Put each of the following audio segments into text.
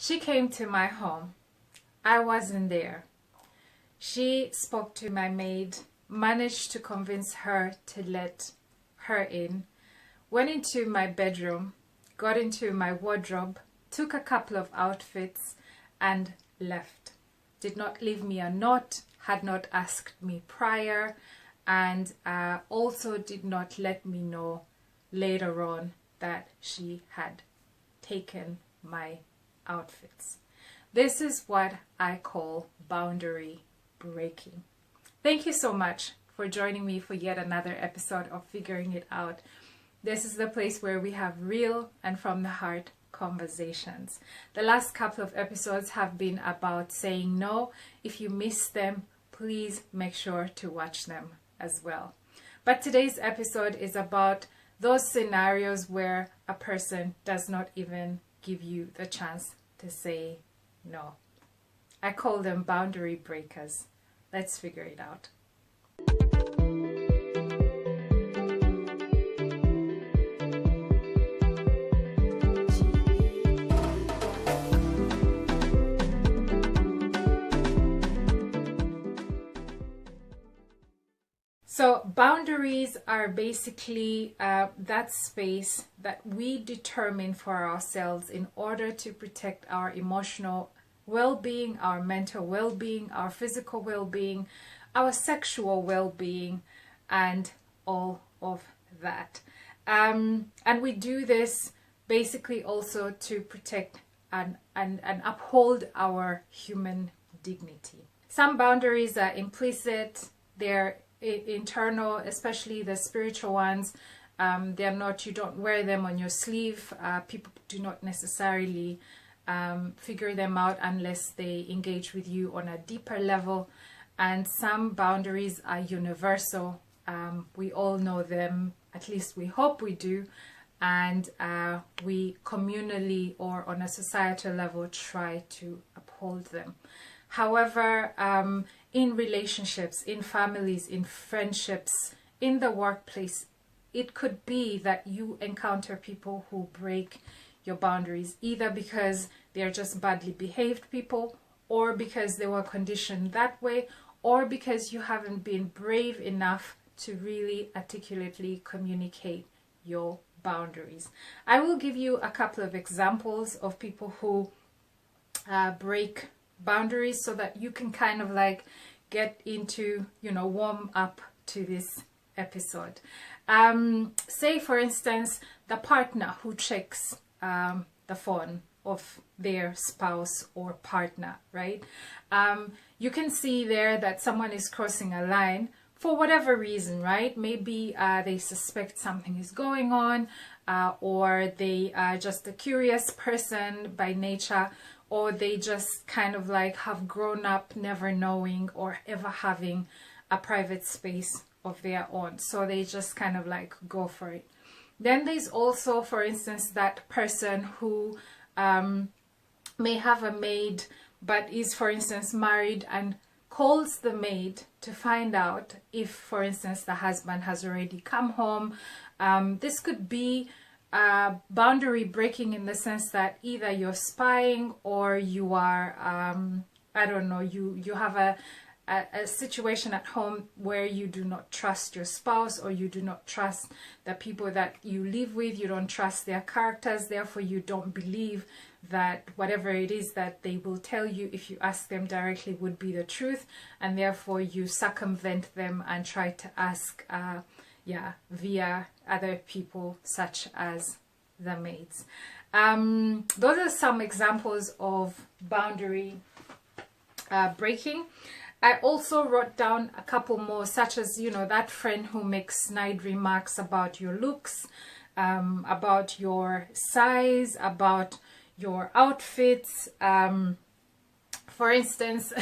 She came to my home. I wasn't there. She spoke to my maid, managed to convince her to let her in, went into my bedroom, got into my wardrobe, took a couple of outfits and left. Did not leave me a note, had not asked me prior, and also did not let me know later on that she had taken my outfits. This is what I call boundary breaking. Thank you so much for joining me for yet another episode of Figuring It Out. This is the place where we have real and from the heart conversations. The last couple of episodes have been about saying no. If you missed them, please make sure to watch them as well. But today's episode is about those scenarios where a person does not even give you the chance to say no. I call them boundary breakers. Let's figure it out. So boundaries are basically that space that we determine for ourselves in order to protect our emotional well-being, our mental well-being, our physical well-being, our sexual well-being, and all of that. And we do this basically also to protect and uphold our human dignity. Some boundaries are implicit, they're internal, especially the spiritual ones. They're not, you don't wear them on your sleeve. People do not necessarily figure them out unless they engage with you on a deeper level. And some boundaries are universal. We all know them, at least we hope we do, and we communally or on a societal level try to uphold them. However, in relationships, in families, in friendships, in the workplace, it could be that you encounter people who break your boundaries, either because they're just badly behaved people, or because they were conditioned that way, or because you haven't been brave enough to really articulately communicate your boundaries. I will give you a couple of examples of people who break boundaries so that you can kind of like get into, warm up to this episode. Say for instance, the partner who checks the phone of their spouse or partner, right? You can see there that someone is crossing a line for whatever reason, right? Maybe they suspect something is going on, or they are just a curious person by nature, or they just kind of like have grown up never knowing or ever having a private space of their own. So they just kind of like go for it. Then there's also, for instance, that person who may have a maid but is, for instance, married and calls the maid to find out if, for instance, the husband has already come home. This could be boundary breaking in the sense that either you're spying or you are, I don't know, you have a situation at home where you do not trust your spouse, or you do not trust the people that you live with, you don't trust their characters, therefore you don't believe that whatever it is that they will tell you if you ask them directly would be the truth, and therefore you circumvent them and try to ask via other people such as the maids. Those are some examples of boundary breaking. I also wrote down a couple more, such as, that friend who makes snide remarks about your looks, about your size, about your outfits. For instance,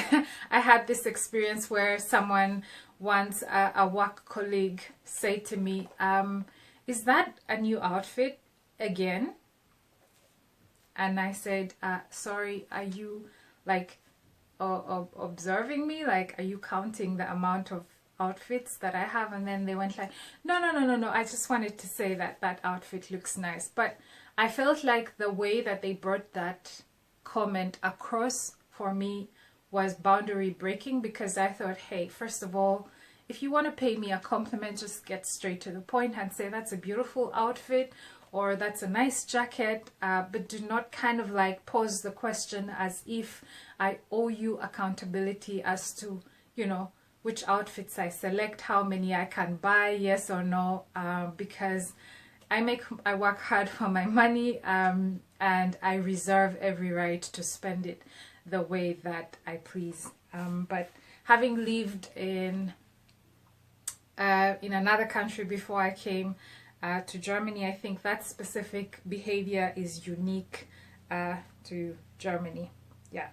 I had this experience where someone once, a work colleague, said to me, is that a new outfit again? And I said, sorry, are you like observing me? Like, are you counting the amount of outfits that I have? And then they went like, no, I just wanted to say that that outfit looks nice. But I felt like the way that they brought that comment across for me was boundary breaking, because I thought, hey, first of all, if you want to pay me a compliment, just get straight to the point and say that's a beautiful outfit or that's a nice jacket, but do not kind of like pose the question as if I owe you accountability as to, you know, which outfits I select, how many I can buy, yes or no, because I work hard for my money, and I reserve every right to spend it the way that I please. But having lived in another country before I came to Germany, I think that specific behavior is unique to Germany. Yeah.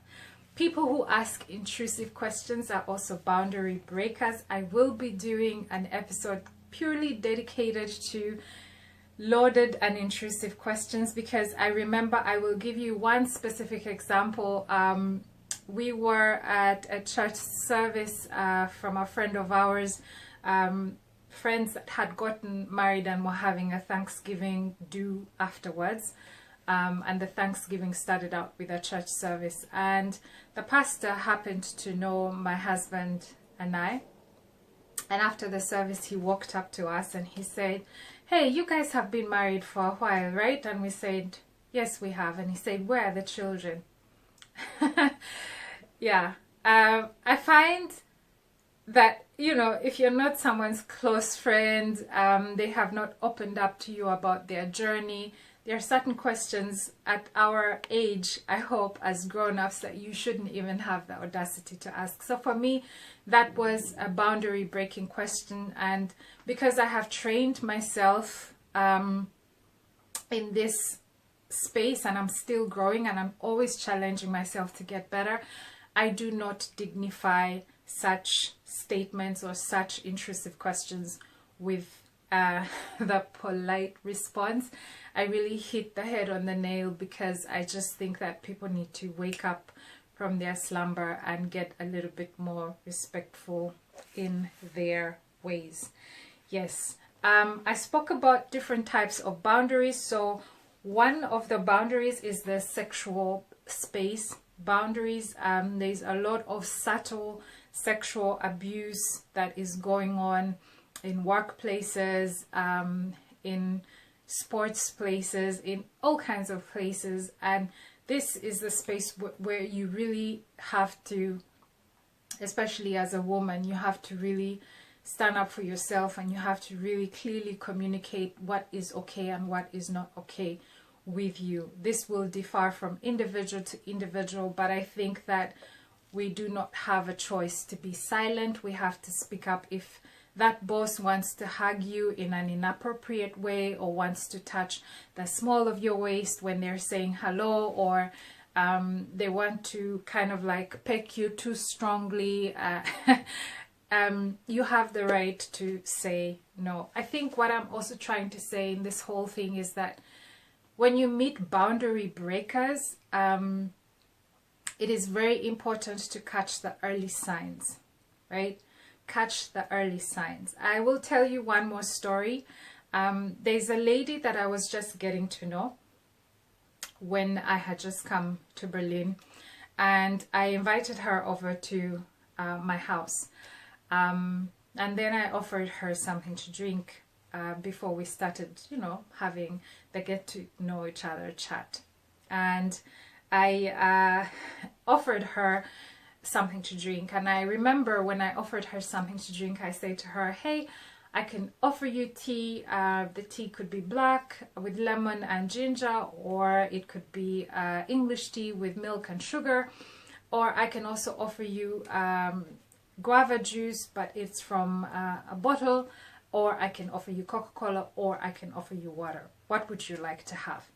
People who ask intrusive questions are also boundary breakers. I will be doing an episode purely dedicated to loaded and intrusive questions, because I remember, I will give you one specific example. We were at a church service from a friend of ours, friends that had gotten married and were having a Thanksgiving do afterwards. And the Thanksgiving started out with a church service, and the pastor happened to know my husband and I. And after the service, he walked up to us and he said, "Hey, you guys have been married for a while, right?" And we said, "Yes, we have." And he said, "Where are the children?" Yeah, I find that, you know, if you're not someone's close friend, they have not opened up to you about their journey, there are certain questions at our age, I hope, as grown-ups, that you shouldn't even have the audacity to ask. So for me, that was a boundary breaking question. And because I have trained myself in this space, and I'm still growing and I'm always challenging myself to get better, I do not dignify such statements or such intrusive questions with the polite response. I really hit the head on the nail, because I just think that people need to wake up from their slumber and get a little bit more respectful in their ways. Yes, I spoke about different types of boundaries. So one of the boundaries is the sexual space boundaries. There's a lot of subtle sexual abuse that is going on in workplaces, in sports places, in all kinds of places. And this is the space where you really have to, especially as a woman, you have to really stand up for yourself, and you have to really clearly communicate what is okay and what is not okay with you. This will differ from individual to individual, but I think that we do not have a choice to be silent. We have to speak up. If that boss wants to hug you in an inappropriate way, or wants to touch the small of your waist when they're saying hello, or they want to kind of like peck you too strongly, you have the right to say no. I think what I'm also trying to say in this whole thing is that when you meet boundary breakers, it is very important to catch the early signs, right? Catch the early signs. I will tell you one more story. There's a lady that I was just getting to know when I had just come to Berlin, and I invited her over to my house. And then I offered her something to drink before we started, you know, having the get to know each other chat. And I offered her something to drink, and I remember when I offered her something to drink, I said to her, "Hey, I can offer you tea. The tea could be black with lemon and ginger, or it could be English tea with milk and sugar, or I can also offer you guava juice, but it's from a bottle, or I can offer you Coca-Cola, or I can offer you water. What would you like to have?"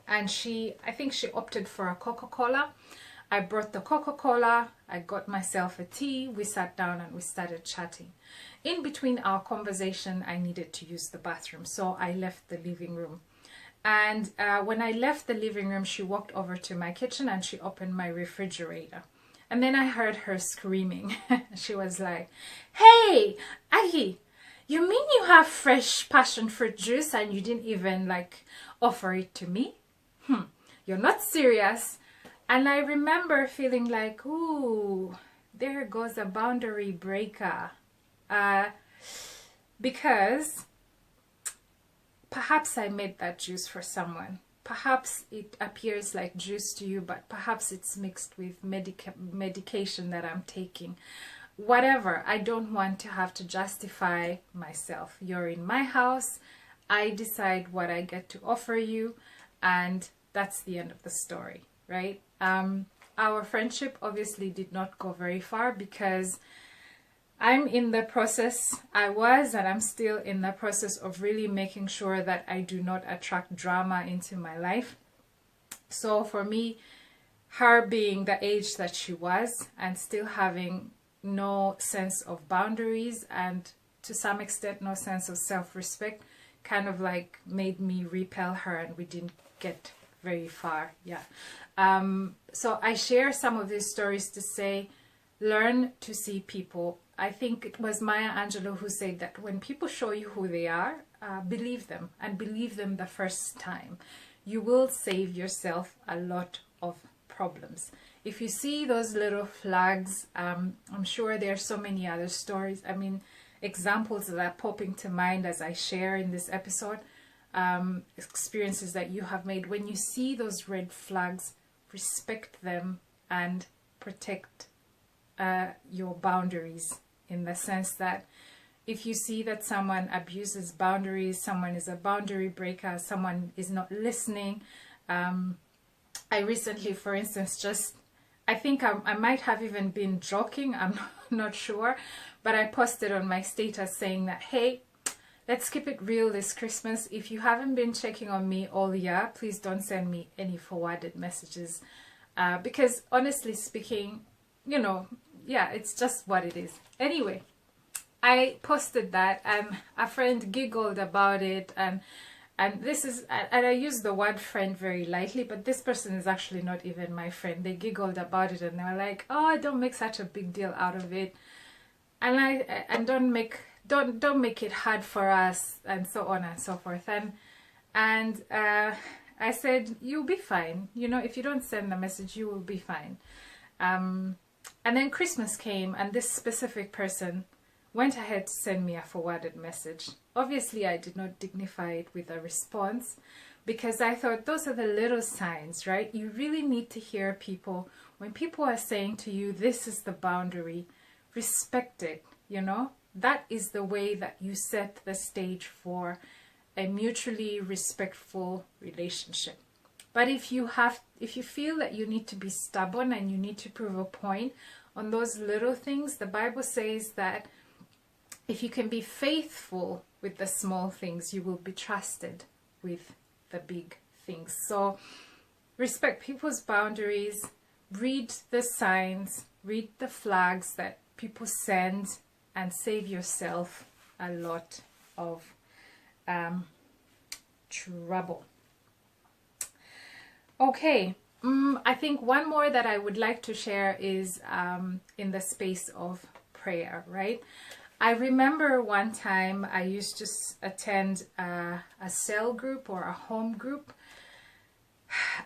And I think she opted for a Coca-Cola. I brought the Coca-Cola, I got myself a tea, we sat down and we started chatting. In between our conversation, I needed to use the bathroom, so I left the living room. And when I left the living room, she walked over to my kitchen and she opened my refrigerator. And then I heard her screaming. She was like, "Hey, Aggie, you mean you have fresh passion fruit juice and you didn't even like offer it to me? you're not serious. And I remember feeling like, ooh, there goes a boundary breaker. Because perhaps I made that juice for someone. Perhaps it appears like juice to you, but perhaps it's mixed with medication that I'm taking. Whatever, I don't want to have to justify myself. You're in my house, I decide what I get to offer you, and that's the end of the story, right? Our friendship obviously did not go very far because I'm in the process, I was and I'm still in the process of really making sure that I do not attract drama into my life. So for me, her being the age that she was and still having no sense of boundaries and to some extent no sense of self-respect kind of like made me repel her, and we didn't get very far. Yeah. So I share some of these stories to say, learn to see people. I think it was Maya Angelou who said that when people show you who they are, believe them, and believe them the first time. You will save yourself a lot of problems. If you see those little flags, I'm sure there are so many other stories. I mean, examples that are popping to mind as I share in this episode, experiences that you have made. When you see those red flags, respect them and protect your boundaries, in the sense that if you see that someone abuses boundaries, someone is a boundary breaker, someone is not listening. I recently, for instance, I think I might have even been joking, I'm not sure, but I posted on my status saying that, hey, let's keep it real this Christmas. If you haven't been checking on me all year, please don't send me any forwarded messages. Because honestly speaking, you know, yeah, it's just what it is. Anyway, I posted that and a friend giggled about it, and this is, and I use the word friend very lightly, but this person is actually not even my friend. They giggled about it and they were like, oh, don't make such a big deal out of it, and don't make it hard for us, and so on and so forth. And I said, you'll be fine. You know, if you don't send the message, you will be fine. And then Christmas came, and this specific person went ahead to send me a forwarded message. Obviously, I did not dignify it with a response because I thought those are the little signs, right? You really need to hear people. When people are saying to you, this is the boundary, respect it, you know? That is the way that you set the stage for a mutually respectful relationship. But if you feel that you need to be stubborn and you need to prove a point on those little things, the Bible says that if you can be faithful with the small things, you will be trusted with the big things. So respect people's boundaries, read the signs, read the flags that people send, and save yourself a lot of trouble. Okay, I think one more that I would like to share is in the space of prayer, right? I remember one time I used to attend a cell group or a home group,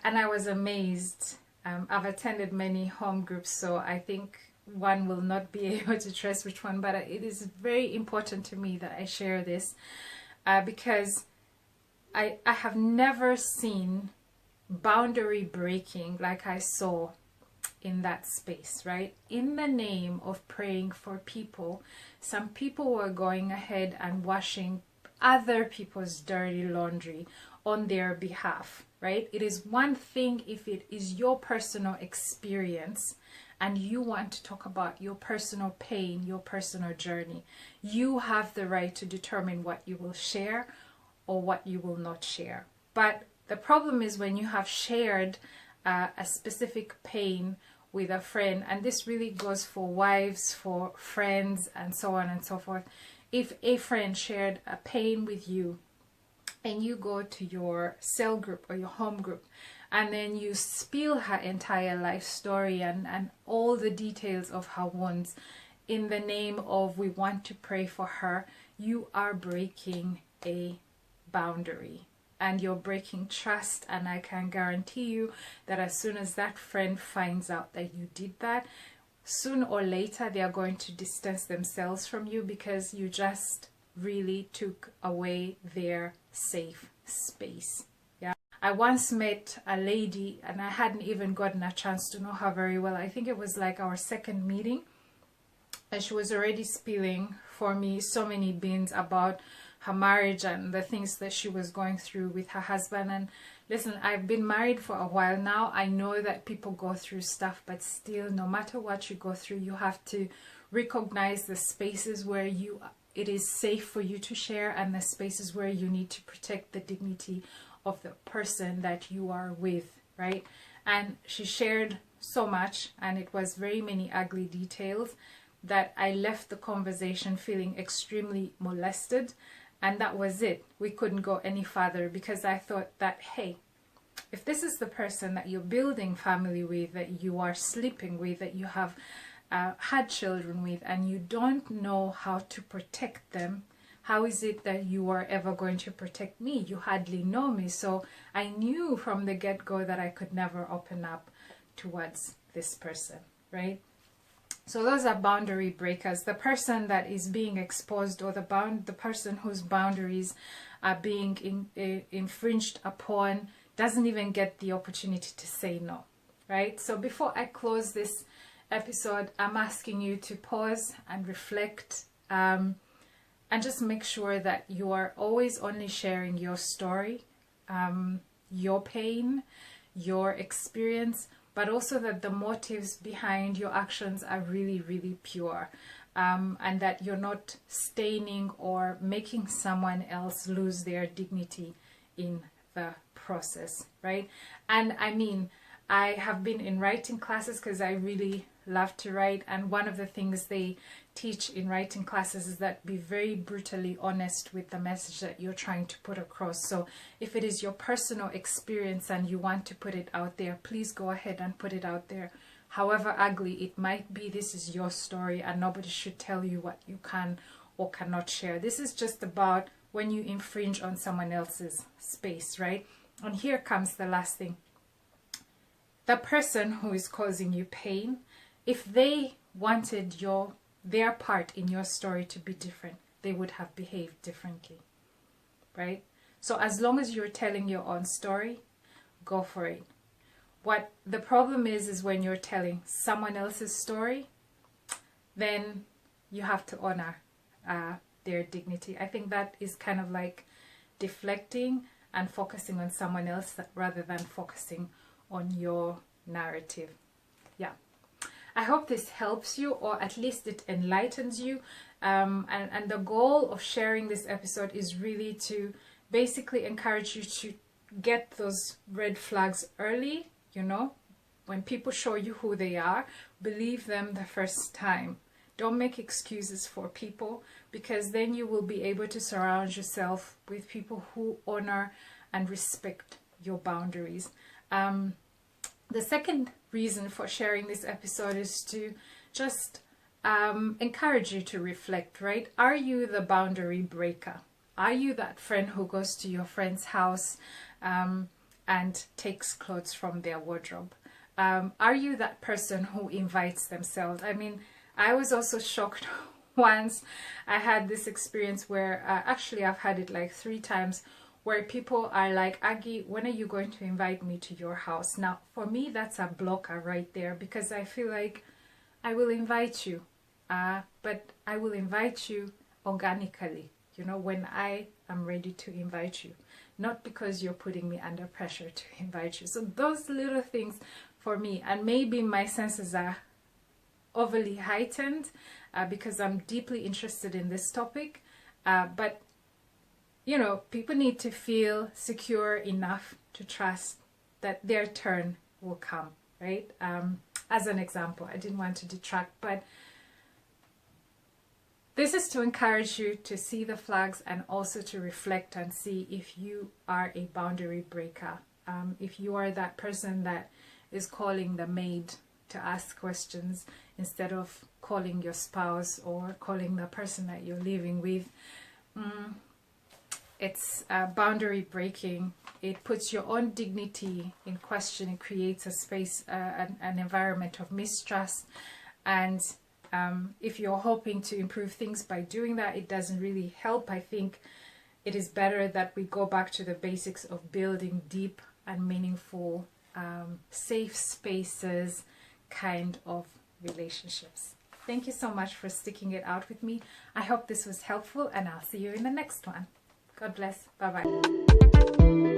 and I was amazed. I've attended many home groups, so I think one will not be able to trace which one, but it is very important to me that I share this because I have never seen boundary breaking like I saw in that space, right? In the name of praying for people, some people were going ahead and washing other people's dirty laundry on their behalf, right? It is one thing if it is your personal experience and you want to talk about your personal pain, your personal journey. You have the right to determine what you will share or what you will not share. But the problem is when you have shared a specific pain with a friend, and this really goes for wives, for friends, and so on and so forth. If a friend shared a pain with you and you go to your cell group or your home group and then you spill her entire life story and all the details of her wounds in the name of we want to pray for her, you are breaking a boundary. and you're breaking trust. And I can guarantee you that as soon as that friend finds out that you did that, sooner or later they are going to distance themselves from you, because you just really took away their safe space. Yeah, I once met a lady, and I hadn't even gotten a chance to know her very well. I think it was like our second meeting, and she was already spilling for me so many beans about her marriage and the things that she was going through with her husband. And listen, I've been married for a while now. I know that people go through stuff, but still, no matter what you go through, you have to recognize the spaces where it is safe for you to share, and the spaces where you need to protect the dignity of the person that you are with, right? And she shared so much, and it was very many ugly details, that I left the conversation feeling extremely molested. And that was it. We couldn't go any further, because I thought that, hey, if this is the person that you're building family with, that you are sleeping with, that you have had children with, and you don't know how to protect them, how is it that you are ever going to protect me? You hardly know me. So I knew from the get-go that I could never open up towards this person, right? So those are boundary breakers. The person that is being exposed, or the person whose boundaries are being infringed upon, doesn't even get the opportunity to say no, right? So before I close this episode, I'm asking you to pause and reflect, and just make sure that you are always only sharing your story, your pain, your experience, but also that the motives behind your actions are really, really pure, and that you're not staining or making someone else lose their dignity in the process, right? And I mean, I have been in writing classes because I really love to write, and one of the things they teach in writing classes is that be very brutally honest with the message that you're trying to put across. So if it is your personal experience and you want to put it out there, please go ahead and put it out there. However ugly it might be, this is your story, and nobody should tell you what you can or cannot share. This is just about when you infringe on someone else's space, right? And here comes the last thing. The person who is causing you pain, if they wanted their part in your story to be different, they would have behaved differently, right? So as long as you're telling your own story, go for it. What the problem is when you're telling someone else's story, then you have to honor their dignity. I think that is kind of like deflecting and focusing on someone else rather than focusing on your narrative. Yeah. I hope this helps you, or at least it enlightens you. And the goal of sharing this episode is really to basically encourage you to get those red flags early, you know. When people show you who they are, believe them the first time. Don't make excuses for people, because then you will be able to surround yourself with people who honor and respect your boundaries. The second reason for sharing this episode is to just encourage you to reflect, right? Are you the boundary breaker? Are you that friend who goes to your friend's house and takes clothes from their wardrobe? Are you that person who invites themselves? I mean, I was also shocked once. I had this experience where actually I've had it like 3 times, where people are like, Aggie, when are you going to invite me to your house? Now, for me, that's a blocker right there, because I feel like I will invite you, but I will invite you organically, you know, when I am ready to invite you, not because you're putting me under pressure to invite you. So those little things for me, and maybe my senses are overly heightened because I'm deeply interested in this topic, but you know, people need to feel secure enough to trust that their turn will come, right? As an example, I didn't want to detract, but this is to encourage you to see the flags and also to reflect and see if you are a boundary breaker. If you are that person that is calling the maid to ask questions instead of calling your spouse or calling the person that you're living with. it's boundary breaking. It puts your own dignity in question. It creates a space, an environment of mistrust. And if you're hoping to improve things by doing that, it doesn't really help. I think it is better that we go back to the basics of building deep and meaningful, safe spaces kind of relationships. Thank you so much for sticking it out with me. I hope this was helpful, and I'll see you in the next one. God bless. Bye-bye.